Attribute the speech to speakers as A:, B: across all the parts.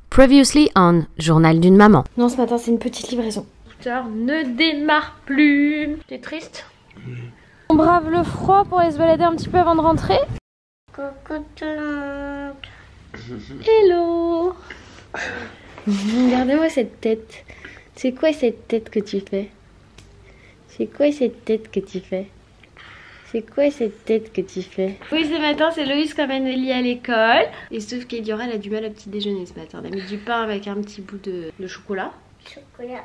A: Previously on Journal d'une maman.
B: Non, ce matin, c'est une petite livraison. Le scooter ne démarre plus. T'es triste? On brave le froid pour aller se balader un petit peu avant de rentrer. Coucou tout le monde. Hello. Regardez-moi cette tête. C'est quoi cette tête que tu fais? C'est quoi cette tête que tu fais? C'est quoi cette tête que tu fais? Oui, ce matin, c'est Loïs qui amène Ellie à l'école. Et sauf qu'Eliora, elle a du mal au petit déjeuner ce matin. Elle a mis du pain avec un petit bout de chocolat. Chocolat.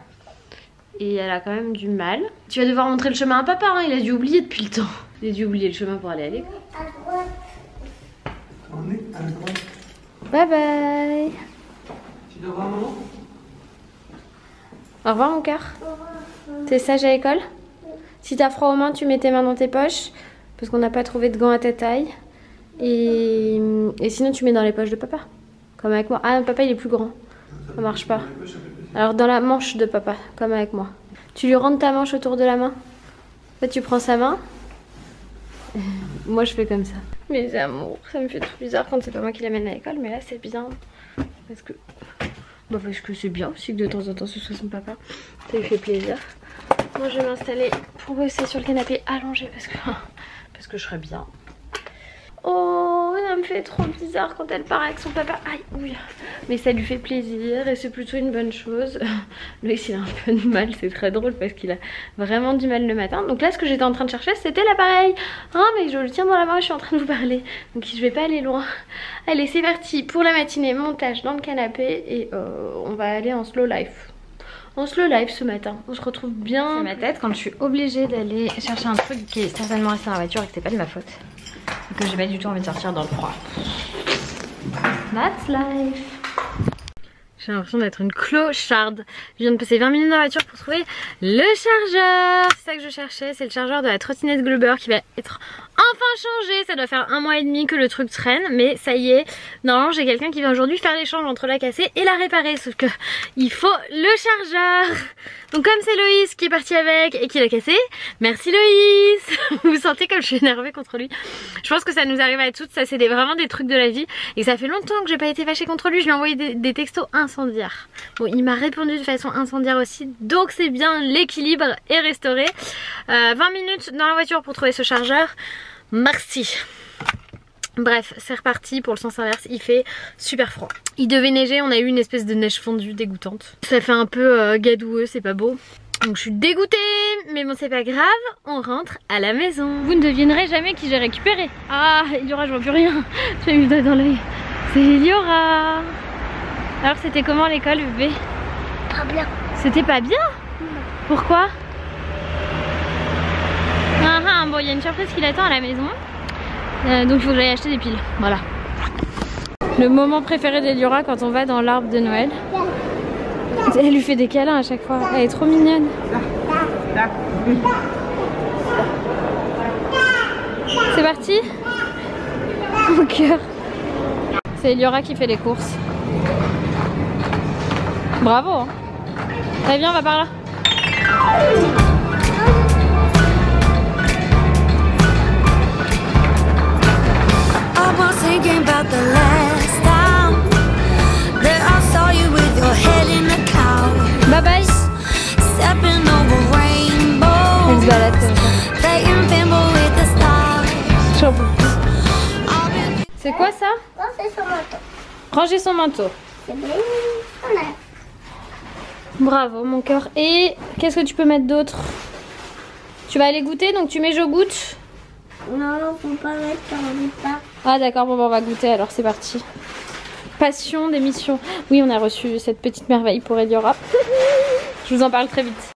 B: Et elle a quand même du mal. Tu vas devoir montrer le chemin à papa, hein. Il a dû oublier depuis le temps. Il a dû oublier le chemin pour aller à l'école. À droite. On est à droite. Bye bye. Tu dois voir maman? Au revoir mon cœur. T'es sage à l'école? Si t'as froid aux mains, tu mets tes mains dans tes poches. Parce qu'on n'a pas trouvé de gants à ta taille. Et sinon tu mets dans les poches de papa. Comme avec moi. Ah, papa il est plus grand. Ça marche pas. Alors dans la manche de papa, comme avec moi. Tu lui rentres ta manche autour de la main. En fait tu prends sa main. Moi je fais comme ça. Mes amours, ça me fait trop bizarre quand c'est pas moi qui l'amène à l'école. Mais là c'est bien. Parce que c'est bien aussi que de temps en temps ce soit son papa. Ça lui fait plaisir. Moi je vais m'installer pour bosser sur le canapé allongé parce que je serais bien. Oh, ça me fait trop bizarre quand elle part avec son papa. Aïe, oui. Mais ça lui fait plaisir et c'est plutôt une bonne chose. Lui, il a un peu de mal, c'est très drôle parce qu'il a vraiment du mal le matin. Donc là, ce que j'étais en train de chercher, c'était l'appareil. Ah, mais je le tiens dans la main et je suis en train de vous parler. Donc je vais pas aller loin. Allez, c'est parti pour la matinée. Montage dans le canapé et on va aller en slow life. En slow life ce matin, on se retrouve bien. C'est ma tête quand je suis obligée d'aller chercher un truc qui est certainement resté dans la voiture et que c'est pas de ma faute. Et que j'ai pas du tout envie de sortir dans le froid. That's life. J'ai l'impression d'être une clocharde. Je viens de passer 20 minutes dans la voiture pour trouver le chargeur. C'est ça que je cherchais, c'est le chargeur de la trottinette Glober qui va être enfin changé. Ça doit faire 1 mois et demi que le truc traîne, mais ça y est. Normalement j'ai quelqu'un qui vient aujourd'hui faire l'échange entre la casser et la réparer. Sauf que il faut le chargeur. Donc comme c'est Loïs qui est parti avec et qui l'a cassé, merci Loïs. Vous sentez comme je suis énervée contre lui. Je pense que ça nous arrive à toutes, ça c'est vraiment des trucs de la vie. Et ça fait longtemps que j'ai pas été fâchée contre lui, je lui ai envoyé des textos incendiaires. Bon, il m'a répondu de façon incendiaire aussi, donc c'est bien, l'équilibre est restauré. 20 minutes dans la voiture pour trouver ce chargeur, merci. Bref, c'est reparti pour le sens inverse, il fait super froid. Il devait neiger, on a eu une espèce de neige fondue dégoûtante. Ça fait un peu gadoueux, c'est pas beau. Donc je suis dégoûtée, mais bon c'est pas grave, on rentre à la maison. Vous ne devinerez jamais qui j'ai récupéré. Ah, Eliora, je vois plus rien, j'ai mis le doigt dans l'œil. C'est Eliora. Alors c'était comment l'école, bébé? Pas bien. C'était pas bien? Non. Pourquoi? Bon, il y a une surprise qui l'attend à la maison. Donc il faut que j'aille acheter des piles, voilà. Le moment préféré d'Eliora quand on va dans l'arbre de Noël. Elle lui fait des câlins à chaque fois, elle est trop mignonne. C'est parti? Mon cœur. C'est Eliora qui fait les courses. Bravo hein. Allez viens, on va par là. Bye bye. Elle se balade comme ça. C'est quoi ça? Ranger son manteau. Ranger son manteau. Bravo mon cœur. Et qu'est-ce que tu peux mettre d'autre? Tu vas aller goûter, donc tu mets je goûte. Non, faut pas mettre, on pas. Ah d'accord, bon on va goûter alors, c'est parti. Passion d'émission. Oui, on a reçu cette petite merveille pour Eliora. Je vous en parle très vite.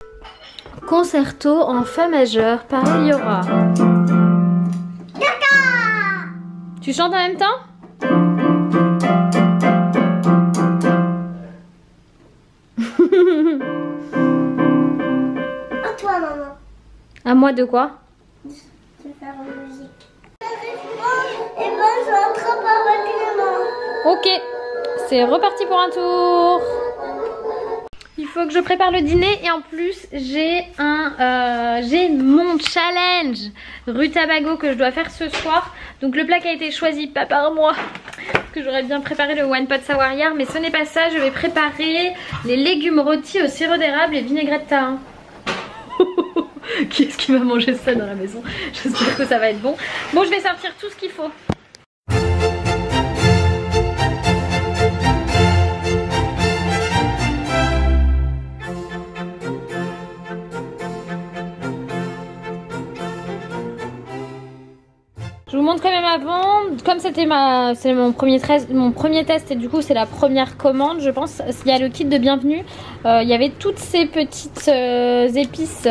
B: Concerto en fa majeur par Eliora. Tu chantes en même temps?
C: À toi maman.
B: À moi de quoi?
C: De faire une musique. Et ben je rattrape avec les mains.
B: Ok, c'est reparti pour un tour. Il faut que je prépare le dîner et en plus j'ai mon challenge Rue Tabago que je dois faire ce soir. Donc le plat qui a été choisi pas par moi Parce que j'aurais bien préparé le one pot savoyard, mais ce n'est pas ça. Je vais préparer les légumes rôtis au sirop d'érable et vinaigrette de thym. Qui est-ce qui va manger ça dans la maison? J'espère que ça va être bon. Bon, je vais sortir tout ce qu'il faut. Je vous montre quand même avant, comme c'était mon premier test et du coup c'est la première commande, je pense. Il y a le kit de bienvenue, il y avait toutes ces petites épices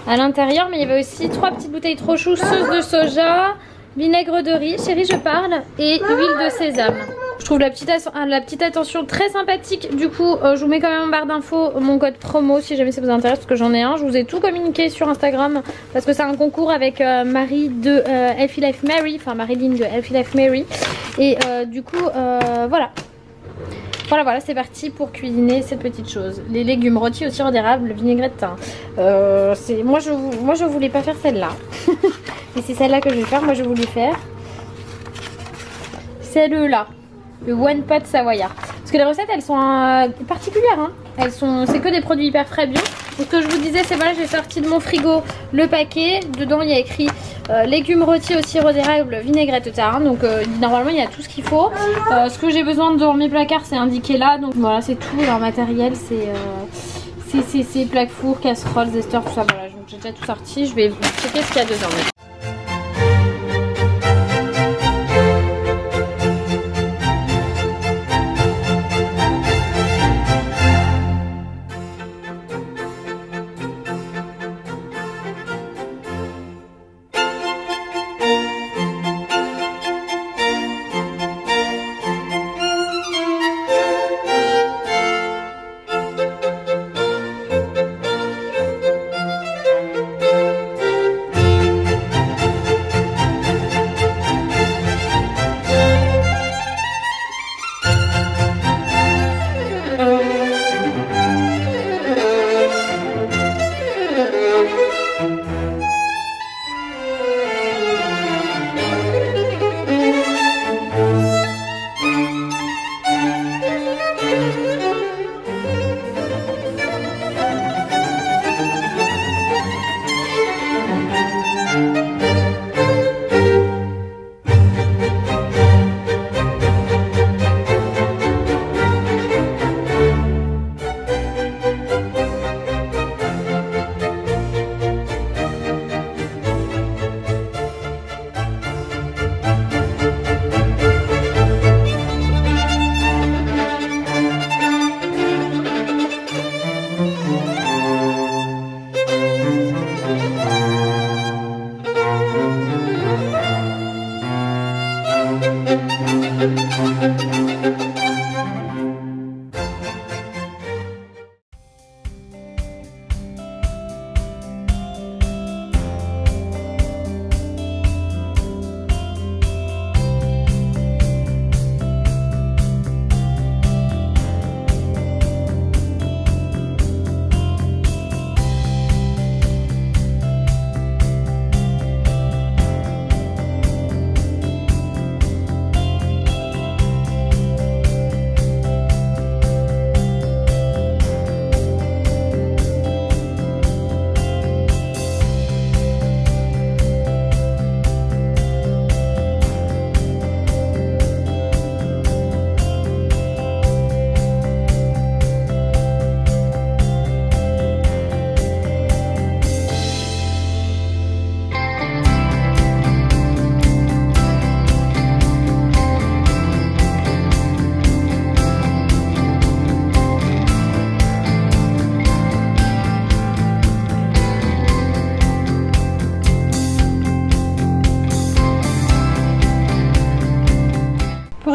B: à l'intérieur, mais il y avait aussi 3 petites bouteilles trop chou, sauce de soja, vinaigre de riz, chérie je parle, et huile de sésame. Je trouve la petite attention très sympathique. Du coup je vous mets quand même en barre d'infos mon code promo si jamais ça vous intéresse, parce que j'en ai un. Je vous ai tout communiqué sur Instagram parce que c'est un concours avec Marie de Healthy Life Mary, enfin Marilyn de Healthy Life Mary. Et du coup voilà. Voilà, c'est parti pour cuisiner cette petite chose. Les légumes rôtis au sirop d'érable, vinaigrette de thym. Moi je voulais pas faire celle-là. Et c'est celle-là que je vais faire. Moi je voulais faire celle-là. Le one pot savoyard. Parce que les recettes elles sont particulières hein. C'est que des produits hyper frais bio. Donc ce que je vous disais c'est voilà, j'ai sorti de mon frigo le paquet. Dedans il y a écrit légumes rôtis au sirop d'érable, vinaigrette de thym. Donc normalement il y a tout ce qu'il faut. Ce que j'ai besoin dans mes placards c'est indiqué là. Donc voilà, c'est tout leur matériel. C'est plaques four, casseroles, zester, tout ça. Voilà, donc j'ai déjà tout sorti. Je vais checker ce qu'il y a dedans.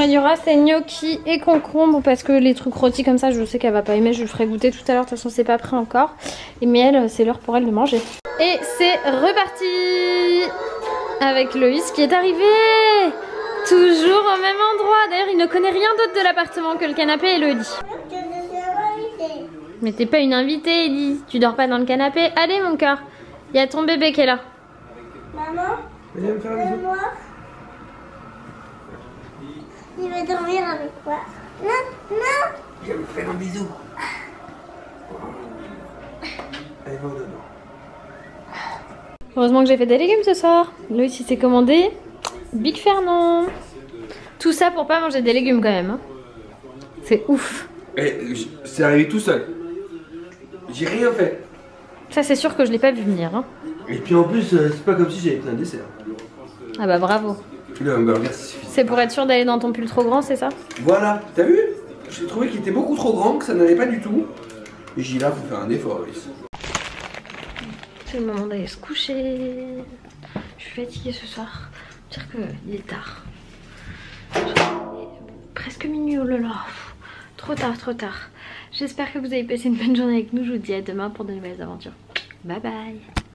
B: Il y aura c'est gnocchi et concombre parce que les trucs rôtis comme ça je sais qu'elle va pas aimer, je lui ferai goûter tout à l'heure, de toute façon c'est pas prêt encore. Mais elle, c'est l'heure pour elle de manger. Et c'est reparti avec Loïs qui est arrivé toujours au même endroit. D'ailleurs il ne connaît rien d'autre de l'appartement que le canapé et le lit. Mais t'es pas une invitée Ellie, tu dors pas dans le canapé. Allez mon cœur, il y a ton bébé qui est là.
C: Maman,
D: viens me faire un bisou.
C: Il va dormir avec moi. Non, non.
D: Je vais me faire un bisou. Allez, va au dodo.
B: Heureusement que j'ai fait des légumes ce soir. Loïs il s'est commandé Big Fernand. Tout ça pour pas manger des légumes quand même. Hein. C'est ouf.
D: C'est arrivé tout seul. J'ai rien fait.
B: Ça c'est sûr que je l'ai pas vu venir. Hein.
D: Et puis en plus, c'est pas comme si j'avais pris un dessert.
B: Ah bah bravo.
D: Le hamburger, ça suffit.
B: C'est pour être sûr d'aller dans ton pull trop grand, c'est ça?
D: Voilà, t'as vu? J'ai trouvé qu'il était beaucoup trop grand, que ça n'allait pas du tout. Et j'ai dit là, faut faire un effort, Loïs.
B: C'est le moment d'aller se coucher. Je suis fatiguée ce soir. Dire qu'il est tard. Presque minuit, oh là là. Trop tard, trop tard. J'espère que vous avez passé une bonne journée avec nous. Je vous dis à demain pour de nouvelles aventures. Bye bye.